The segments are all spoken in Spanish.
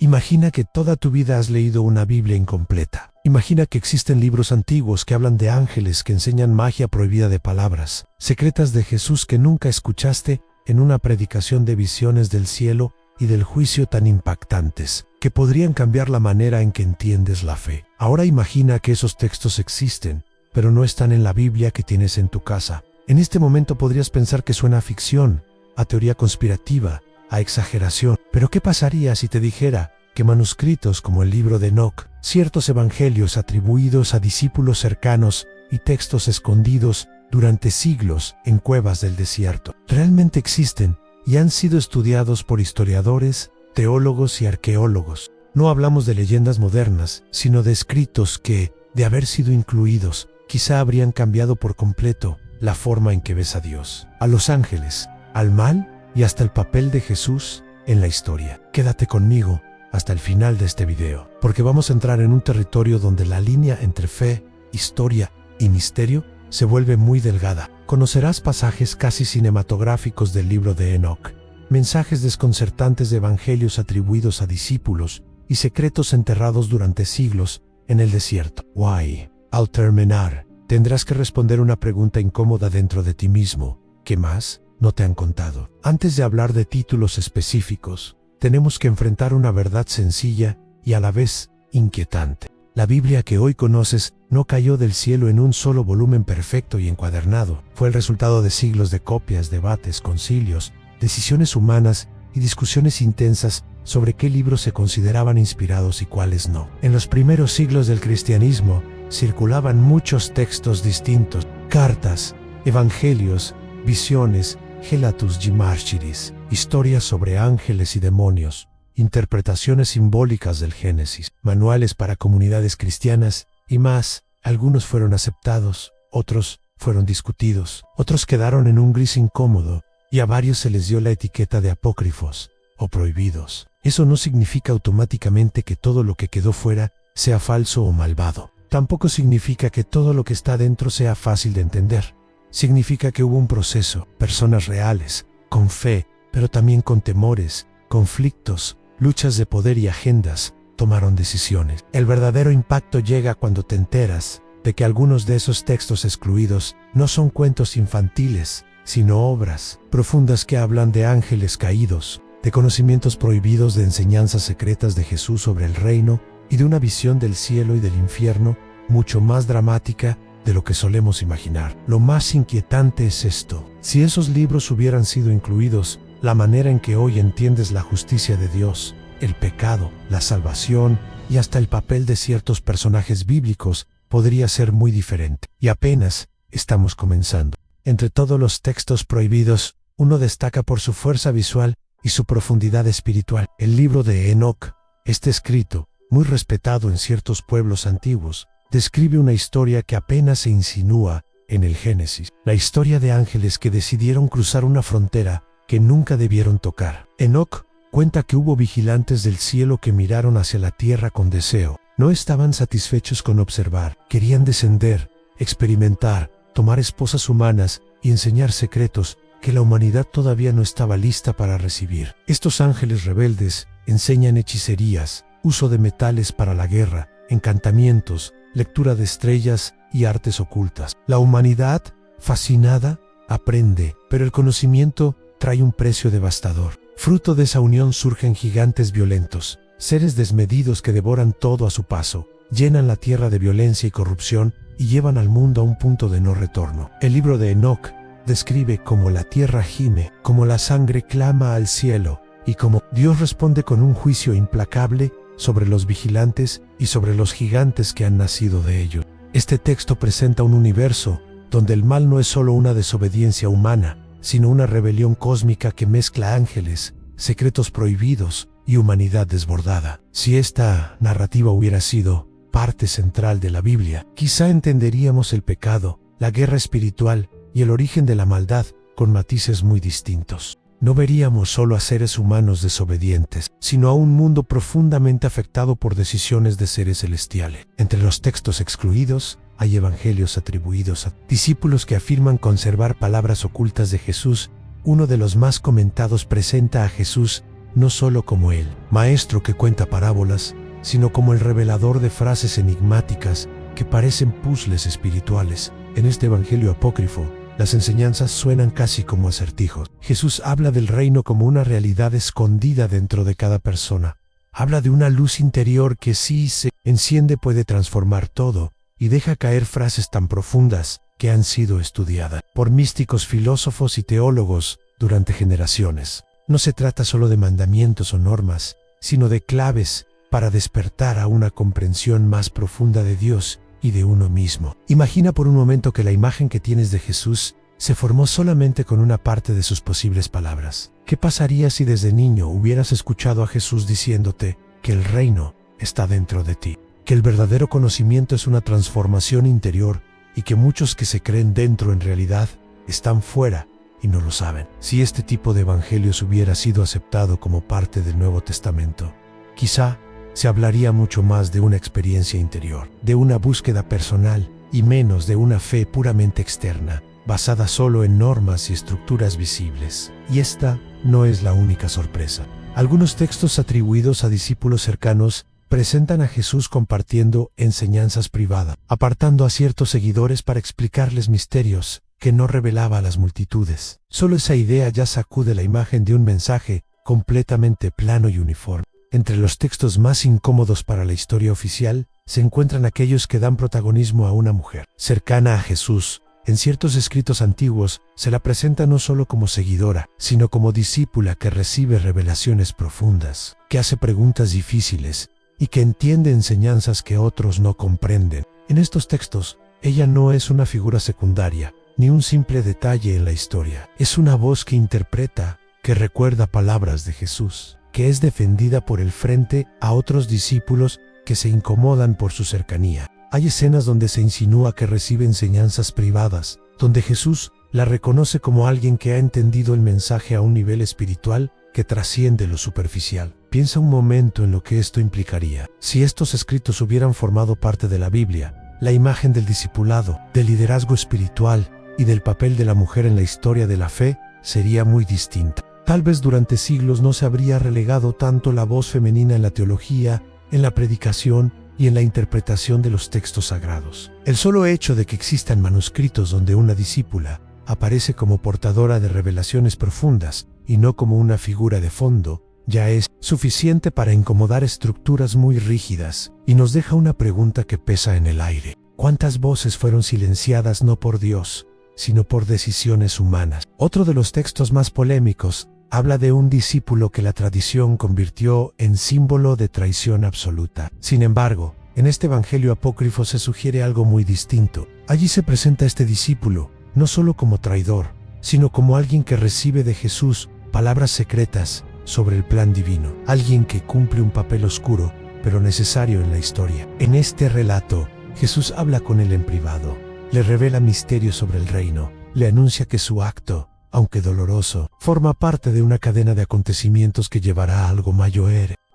Imagina que toda tu vida has leído una Biblia incompleta. Imagina que existen libros antiguos que hablan de ángeles que enseñan magia prohibida de palabras, secretas de Jesús que nunca escuchaste en una predicación de visiones del cielo y del juicio tan impactantes, que podrían cambiar la manera en que entiendes la fe. Ahora imagina que esos textos existen, pero no están en la Biblia que tienes en tu casa. En este momento podrías pensar que suena a ficción, a teoría conspirativa, a exageración. Pero ¿qué pasaría si te dijera que manuscritos como el libro de Enoc, ciertos evangelios atribuidos a discípulos cercanos y textos escondidos durante siglos en cuevas del desierto, realmente existen y han sido estudiados por historiadores, teólogos y arqueólogos? No hablamos de leyendas modernas, sino de escritos que, de haber sido incluidos, quizá habrían cambiado por completo la forma en que ves a Dios, a los ángeles, al mal y hasta el papel de Jesús en la historia. Quédate conmigo hasta el final de este video, porque vamos a entrar en un territorio donde la línea entre fe, historia y misterio se vuelve muy delgada. Conocerás pasajes casi cinematográficos del libro de Enoc, mensajes desconcertantes de evangelios atribuidos a discípulos y secretos enterrados durante siglos en el desierto. Why? Al terminar, tendrás que responder una pregunta incómoda dentro de ti mismo. ¿Qué más no te han contado? Antes de hablar de títulos específicos, tenemos que enfrentar una verdad sencilla y a la vez inquietante. La Biblia que hoy conoces no cayó del cielo en un solo volumen perfecto y encuadernado. Fue el resultado de siglos de copias, debates, concilios, decisiones humanas y discusiones intensas sobre qué libros se consideraban inspirados y cuáles no. En los primeros siglos del cristianismo circulaban muchos textos distintos: cartas, evangelios, visiones, Gelatus Gimarchiris, historias sobre ángeles y demonios, interpretaciones simbólicas del Génesis, manuales para comunidades cristianas y más. Algunos fueron aceptados, otros fueron discutidos, otros quedaron en un gris incómodo y a varios se les dio la etiqueta de apócrifos o prohibidos. Eso no significa automáticamente que todo lo que quedó fuera sea falso o malvado. Tampoco significa que todo lo que está dentro sea fácil de entender. Significa que hubo un proceso, personas reales, con fe, pero también con temores, conflictos, luchas de poder y agendas, tomaron decisiones. El verdadero impacto llega cuando te enteras de que algunos de esos textos excluidos no son cuentos infantiles, sino obras profundas que hablan de ángeles caídos, de conocimientos prohibidos, de enseñanzas secretas de Jesús sobre el reino y de una visión del cielo y del infierno mucho más dramática de lo que solemos imaginar. Lo más inquietante es esto: si esos libros hubieran sido incluidos, la manera en que hoy entiendes la justicia de Dios, el pecado, la salvación y hasta el papel de ciertos personajes bíblicos podría ser muy diferente. Y apenas estamos comenzando. Entre todos los textos prohibidos, uno destaca por su fuerza visual y su profundidad espiritual: el libro de Enoc. Este escrito, muy respetado en ciertos pueblos antiguos, describe una historia que apenas se insinúa en el Génesis, la historia de ángeles que decidieron cruzar una frontera que nunca debieron tocar. Enoc cuenta que hubo vigilantes del cielo que miraron hacia la tierra con deseo. No estaban satisfechos con observar, querían descender, experimentar, tomar esposas humanas y enseñar secretos que la humanidad todavía no estaba lista para recibir. Estos ángeles rebeldes enseñan hechicerías, uso de metales para la guerra, encantamientos, lectura de estrellas y artes ocultas. La humanidad, fascinada, aprende, pero el conocimiento trae un precio devastador. Fruto de esa unión surgen gigantes violentos, seres desmedidos que devoran todo a su paso, llenan la tierra de violencia y corrupción y llevan al mundo a un punto de no retorno. El libro de Enoc describe cómo la tierra gime, cómo la sangre clama al cielo y cómo Dios responde con un juicio implacable sobre los vigilantes y sobre los gigantes que han nacido de ellos. Este texto presenta un universo donde el mal no es solo una desobediencia humana, sino una rebelión cósmica que mezcla ángeles, secretos prohibidos y humanidad desbordada. Si esta narrativa hubiera sido parte central de la Biblia, quizá entenderíamos el pecado, la guerra espiritual y el origen de la maldad con matices muy distintos. No veríamos solo a seres humanos desobedientes, sino a un mundo profundamente afectado por decisiones de seres celestiales. Entre los textos excluidos, hay evangelios atribuidos a discípulos que afirman conservar palabras ocultas de Jesús. Uno de los más comentados presenta a Jesús no solo como el maestro que cuenta parábolas, sino como el revelador de frases enigmáticas que parecen puzzles espirituales. En este evangelio apócrifo, las enseñanzas suenan casi como acertijos. Jesús habla del reino como una realidad escondida dentro de cada persona. Habla de una luz interior que si se enciende puede transformar todo, y deja caer frases tan profundas que han sido estudiadas por místicos, filósofos y teólogos durante generaciones. No se trata solo de mandamientos o normas, sino de claves para despertar a una comprensión más profunda de Dios y de uno mismo. Imagina por un momento que la imagen que tienes de Jesús se formó solamente con una parte de sus posibles palabras. ¿Qué pasaría si desde niño hubieras escuchado a Jesús diciéndote que el reino está dentro de ti, que el verdadero conocimiento es una transformación interior y que muchos que se creen dentro en realidad están fuera y no lo saben? Si este tipo de evangelios hubiera sido aceptado como parte del Nuevo Testamento, quizá se hablaría mucho más de una experiencia interior, de una búsqueda personal y menos de una fe puramente externa, basada solo en normas y estructuras visibles. Y esta no es la única sorpresa. Algunos textos atribuidos a discípulos cercanos presentan a Jesús compartiendo enseñanzas privadas, apartando a ciertos seguidores para explicarles misterios que no revelaba a las multitudes. Solo esa idea ya sacude la imagen de un mensaje completamente plano y uniforme. Entre los textos más incómodos para la historia oficial se encuentran aquellos que dan protagonismo a una mujer cercana a Jesús. En ciertos escritos antiguos se la presenta no solo como seguidora, sino como discípula que recibe revelaciones profundas, que hace preguntas difíciles y que entiende enseñanzas que otros no comprenden. En estos textos, ella no es una figura secundaria, ni un simple detalle en la historia. Es una voz que interpreta, que recuerda palabras de Jesús, que es defendida por el frente a otros discípulos que se incomodan por su cercanía. Hay escenas donde se insinúa que recibe enseñanzas privadas, donde Jesús la reconoce como alguien que ha entendido el mensaje a un nivel espiritual que trasciende lo superficial. Piensa un momento en lo que esto implicaría. Si estos escritos hubieran formado parte de la Biblia, la imagen del discipulado, del liderazgo espiritual y del papel de la mujer en la historia de la fe sería muy distinta. Tal vez durante siglos no se habría relegado tanto la voz femenina en la teología, en la predicación y en la interpretación de los textos sagrados. El solo hecho de que existan manuscritos donde una discípula aparece como portadora de revelaciones profundas y no como una figura de fondo, ya es suficiente para incomodar estructuras muy rígidas, y nos deja una pregunta que pesa en el aire. ¿Cuántas voces fueron silenciadas no por Dios, sino por decisiones humanas? Otro de los textos más polémicos habla de un discípulo que la tradición convirtió en símbolo de traición absoluta. Sin embargo, en este evangelio apócrifo se sugiere algo muy distinto. Allí se presenta a este discípulo, no solo como traidor, sino como alguien que recibe de Jesús palabras secretas sobre el plan divino. Alguien que cumple un papel oscuro, pero necesario en la historia. En este relato, Jesús habla con él en privado, le revela misterios sobre el reino, le anuncia que su acto, aunque doloroso, forma parte de una cadena de acontecimientos que llevará a algo mayor.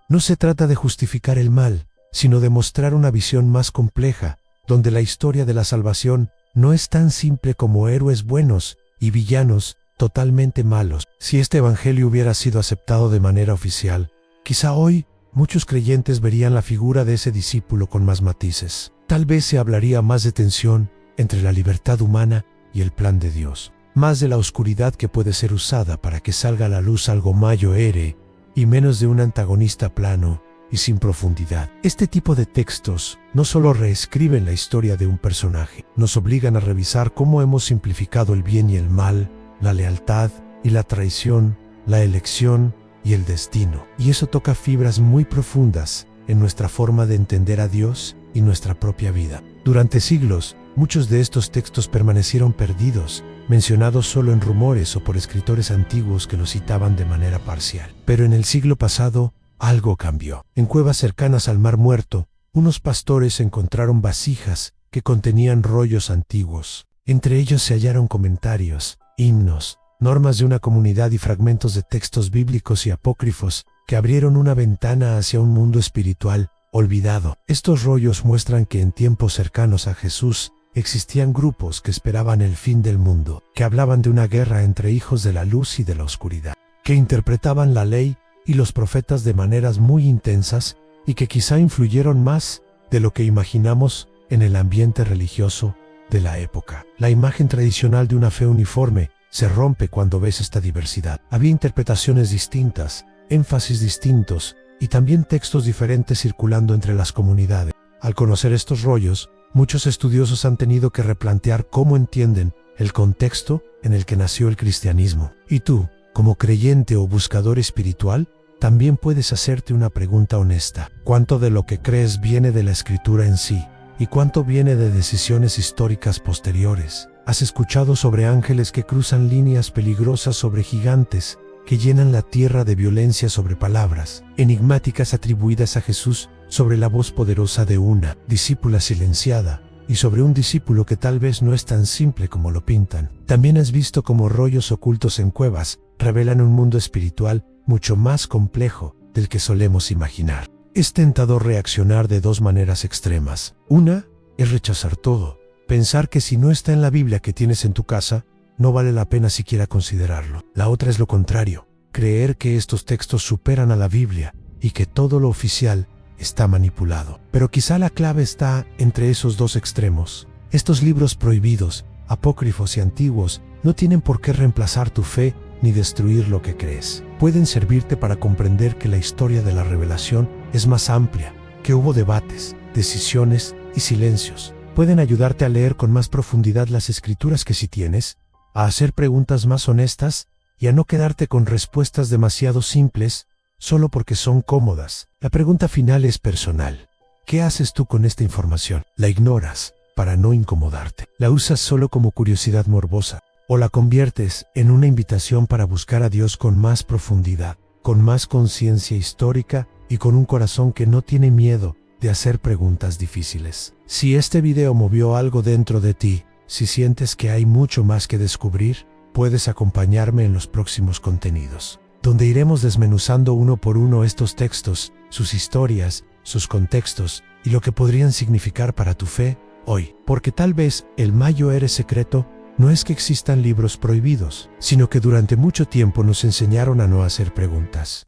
No se trata de justificar el mal, sino de mostrar una visión más compleja, donde la historia de la salvación no es tan simple como héroes buenos y villanos totalmente malos. Si este evangelio hubiera sido aceptado de manera oficial, quizá hoy muchos creyentes verían la figura de ese discípulo con más matices. Tal vez se hablaría más de tensión entre la libertad humana y el plan de Dios, más de la oscuridad que puede ser usada para que salga a la luz algo mayor y menos de un antagonista plano y sin profundidad. Este tipo de textos no solo reescriben la historia de un personaje, nos obligan a revisar cómo hemos simplificado el bien y el mal, la lealtad y la traición, la elección y el destino. Y eso toca fibras muy profundas en nuestra forma de entender a Dios y nuestra propia vida. Durante siglos, muchos de estos textos permanecieron perdidos, mencionados solo en rumores o por escritores antiguos que los citaban de manera parcial. Pero en el siglo pasado, algo cambió. En cuevas cercanas al Mar Muerto, unos pastores encontraron vasijas que contenían rollos antiguos. Entre ellos se hallaron comentarios, himnos, normas de una comunidad y fragmentos de textos bíblicos y apócrifos que abrieron una ventana hacia un mundo espiritual olvidado. Estos rollos muestran que en tiempos cercanos a Jesús existían grupos que esperaban el fin del mundo, que hablaban de una guerra entre hijos de la luz y de la oscuridad, que interpretaban la ley y los profetas de maneras muy intensas y que quizá influyeron más de lo que imaginamos en el ambiente religioso de la época. La imagen tradicional de una fe uniforme se rompe cuando ves esta diversidad. Había interpretaciones distintas, énfasis distintos y también textos diferentes circulando entre las comunidades. Al conocer estos rollos, muchos estudiosos han tenido que replantear cómo entienden el contexto en el que nació el cristianismo. Y tú, como creyente o buscador espiritual, también puedes hacerte una pregunta honesta. ¿Cuánto de lo que crees viene de la Escritura en sí? ¿Y cuánto viene de decisiones históricas posteriores? ¿Has escuchado sobre ángeles que cruzan líneas peligrosas sobre gigantes, que llenan la tierra de violencia sobre palabras enigmáticas atribuidas a Jesús, sobre la voz poderosa de una discípula silenciada, y sobre un discípulo que tal vez no es tan simple como lo pintan? También has visto cómo rollos ocultos en cuevas revelan un mundo espiritual mucho más complejo del que solemos imaginar. Es tentador reaccionar de dos maneras extremas. Una es rechazar todo, pensar que si no está en la Biblia que tienes en tu casa, no vale la pena siquiera considerarlo. La otra es lo contrario, creer que estos textos superan a la Biblia y que todo lo oficial está manipulado. Pero quizá la clave está entre esos dos extremos. Estos libros prohibidos, apócrifos y antiguos, no tienen por qué reemplazar tu fe ni destruir lo que crees. Pueden servirte para comprender que la historia de la revelación es más amplia, que hubo debates, decisiones y silencios. Pueden ayudarte a leer con más profundidad las escrituras que sí tienes, a hacer preguntas más honestas y a no quedarte con respuestas demasiado simples solo porque son cómodas. La pregunta final es personal. ¿Qué haces tú con esta información? ¿La ignoras para no incomodarte? ¿La usas solo como curiosidad morbosa? ¿O la conviertes en una invitación para buscar a Dios con más profundidad, con más conciencia histórica y con un corazón que no tiene miedo de hacer preguntas difíciles? Si este video movió algo dentro de ti, si sientes que hay mucho más que descubrir, puedes acompañarme en los próximos contenidos, donde iremos desmenuzando uno por uno estos textos, sus historias, sus contextos y lo que podrían significar para tu fe hoy. Porque tal vez el mayor secreto no es que existan libros prohibidos, sino que durante mucho tiempo nos enseñaron a no hacer preguntas.